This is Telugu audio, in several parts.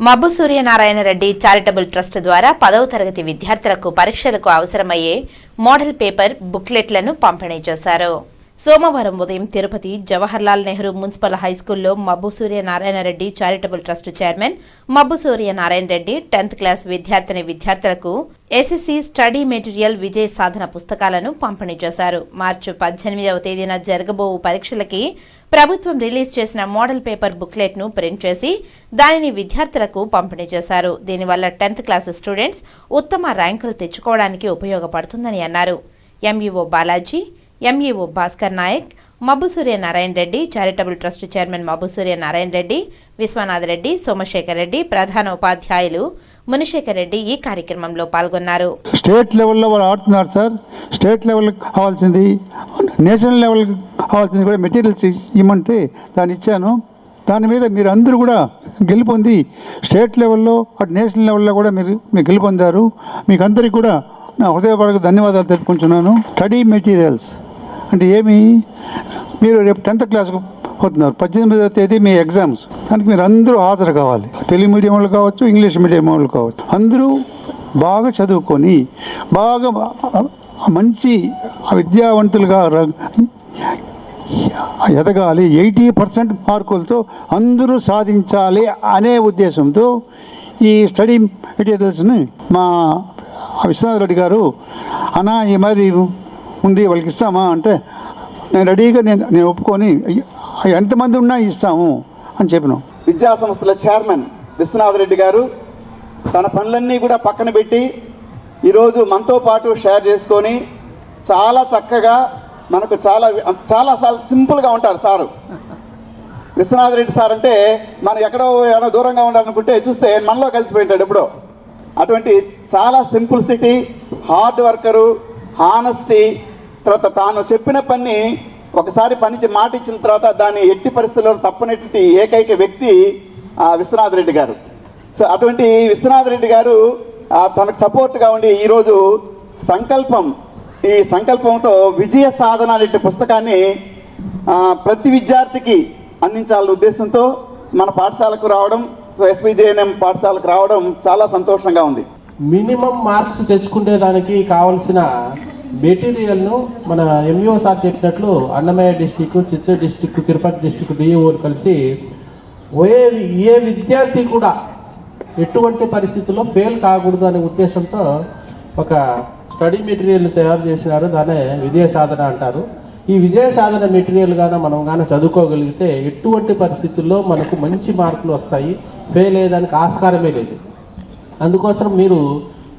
మబ్బు సూర్యనారాయణ రెడ్డి చారిటబుల్ ట్రస్ట్ ద్వారా 10వ తరగతి విద్యార్థులకు పరీక్షలకు అవసరమయ్యే మోడల్ పేపర్ బుక్లెట్లను పంపిణీ చేశారు. సోమవారం ఉదయం తిరుపతి జవహర్లాల్ నెహ్రూ మున్సిపల్ హైస్కూల్లో మబ్బు Suryanarayana Reddy charitable trust chairman మబ్బు సూర్యనారాయణ రెడ్డి 10th క్లాస్ విద్యార్థులకు ఎస్ఎస్సి స్టడీ మెటీరియల్ విజయ సాధన పుస్తకాలను పంపిణీ చేశారు. మార్చి 18వ తేదీన జరగబోవు పరీక్షలకి ప్రభుత్వం రిలీజ్ చేసిన మోడల్ పేపర్ బుక్లెట్ ను ప్రింట్ చేసి దానిని విద్యార్థులకు పంపిణీ చేశారు. దీనివల్ల 10th క్లాస్ స్టూడెంట్స్ ఉత్తమ ర్యాంకులు తెచ్చుకోవడానికి ఉపయోగపడుతుందని అన్నారు. ఎంఈఓ బాలాజీ, ఎంఈఓ భాస్కర్ నాయక్, మబ్బు Suryanarayana Reddy charitable trust chairman మబ్బు సూర్యనారాయణ రెడ్డి, విశ్వనాథ్ రెడ్డి, సోమశేఖర్ రెడ్డి, ప్రధాన ఉపాధ్యాయులు మునిశేఖర్ రెడ్డి ఈ కార్యక్రమంలో పాల్గొన్నారు. స్టేట్ లెవెల్లో వాళ్ళు ఆడుతున్నారు సార్. స్టేట్ లెవెల్ కావాల్సింది, నేషనల్ లెవెల్ కావాల్సింది కూడా మెటీరియల్స్ ఇవ్వమంటే దాన్ని ఇచ్చాను. దాని మీద మీరు అందరూ కూడా గెలుపొంది స్టేట్ లెవెల్లో అటు నేషనల్ లెవెల్లో కూడా మీరు గెలుపొందారు. మీకు అందరికీ కూడా నా హృదయపూర్వక ధన్యవాదాలు తెలుపుకుంటున్నాను. స్టడీ మెటీరియల్స్ అంటే ఏమి, మీరు రేపు 10th క్లాస్కు పోతున్నారు, 18వ తేదీ మీ ఎగ్జామ్స్. దానికి మీరు అందరూ హాజరు కావాలి. తెలుగు మీడియం వాళ్ళు కావచ్చు, ఇంగ్లీష్ మీడియం వాళ్ళు కావచ్చు. అందరూ బాగా చదువుకొని బాగా మంచి విద్యావంతులుగా ఎదగాలి, 80% మార్కులతో అందరూ సాధించాలి అనే ఉద్దేశంతో ఈ స్టడీ మెటీరియల్స్ని మా విశ్వనాథ్ రెడ్డి గారు అన్నా ఈ మరి ఉంది వాళ్ళకి ఇస్తామా అంటే నేను రెడీగా నేను ఒప్పుకొని ఎంతమంది ఉన్నా ఇస్తాము అని చెప్పినాం. విద్యా సంస్థల చైర్మన్ విశ్వనాథ్ రెడ్డి గారు తన పనులన్నీ కూడా పక్కన పెట్టి ఈరోజు మనతో పాటు షేర్ చేసుకొని చాలా చక్కగా మనకు చాలా సింపుల్గా ఉంటారు సారు. విశ్వనాథ్ రెడ్డి సార్ అంటే మనం ఎక్కడో ఏమైనా దూరంగా ఉండాలనుకుంటే చూస్తే మనలో కలిసిపోయింటాడు ఎప్పుడో. అటువంటి చాలా సింపుల్సిటీ, హార్డ్ వర్కరు, హానెస్టీ, తర్వాత తాను చెప్పిన పని ఒకసారి మాట ఇచ్చిన తర్వాత దాన్ని ఎట్టి పరిస్థితుల్లో తప్పనటువంటి ఏకైక వ్యక్తి విశ్వనాథ్ రెడ్డి గారు. సో అటువంటి విశ్వనాథ్ రెడ్డి గారు తనకు సపోర్ట్గా ఉండి ఈరోజు ఈ సంకల్పంతో విజయ సాధన అనే పుస్తకాన్ని ప్రతి విద్యార్థికి అందించాలనే ఉద్దేశంతో మన పాఠశాలకు రావడం, ఎస్పీజేఎన్ఎం పాఠశాలకు రావడం చాలా సంతోషంగా ఉంది. మినిమం మార్క్స్ తెచ్చుకునే దానికి కావలసిన మెటీరియల్ను మన ఎంఈఓ సార్ చెప్పినట్లు Annamayya district, Chittoor district, Tirupati district డిఈఓలు కలిసి ఏ విద్యార్థి కూడా ఎటువంటి పరిస్థితుల్లో ఫెయిల్ కాకూడదు అనే ఉద్దేశంతో ఒక స్టడీ మెటీరియల్ని తయారు చేసినారు. దాన్నే విజయ సాధన అంటారు. ఈ విజయ సాధన మెటీరియల్ మనం చదువుకోగలిగితే ఎటువంటి పరిస్థితుల్లో మనకు మంచి మార్కులు వస్తాయి, ఫెయిల్ అయ్యేదానికి ఆస్కారమే లేదు. అందుకోసం మీరు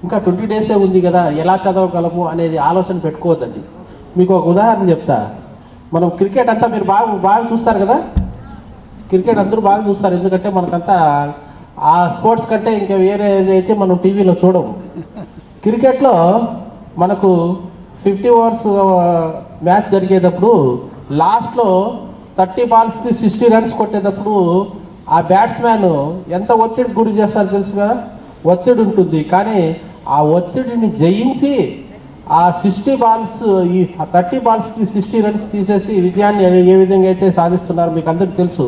ఇంకా 20 డేసే ఉంది కదా, ఎలా చదవగలము అనేది ఆలోచన పెట్టుకోవద్దండి. మీకు ఒక ఉదాహరణ చెప్తా. మనం క్రికెట్ అంతా మీరు బాగా చూస్తారు కదా, క్రికెట్ అందరూ బాగా చూస్తారు. ఎందుకంటే మనకంతా ఆ స్పోర్ట్స్ కంటే ఇంకా వేరే అయితే మనం టీవీలో చూడము. క్రికెట్లో మనకు 50 ఓవర్స్ మ్యాచ్ జరిగేటప్పుడు లాస్ట్లో 30 బాల్స్కి 60 రన్స్ కొట్టేటప్పుడు ఆ బ్యాట్స్మ్యాన్ ఎంత ఒత్తిడి గురి చేస్తారో తెలుసు కదా. ఒత్తిడి ఉంటుంది, కానీ ఆ ఒత్తిడిని జయించి ఆ 60 బాల్స్, ఈ 30 బాల్స్కి 60 రన్స్ తీసేసి విజయాన్ని ఏ విధంగా అయితే సాధిస్తున్నారో మీకు అందరికీ తెలుసు.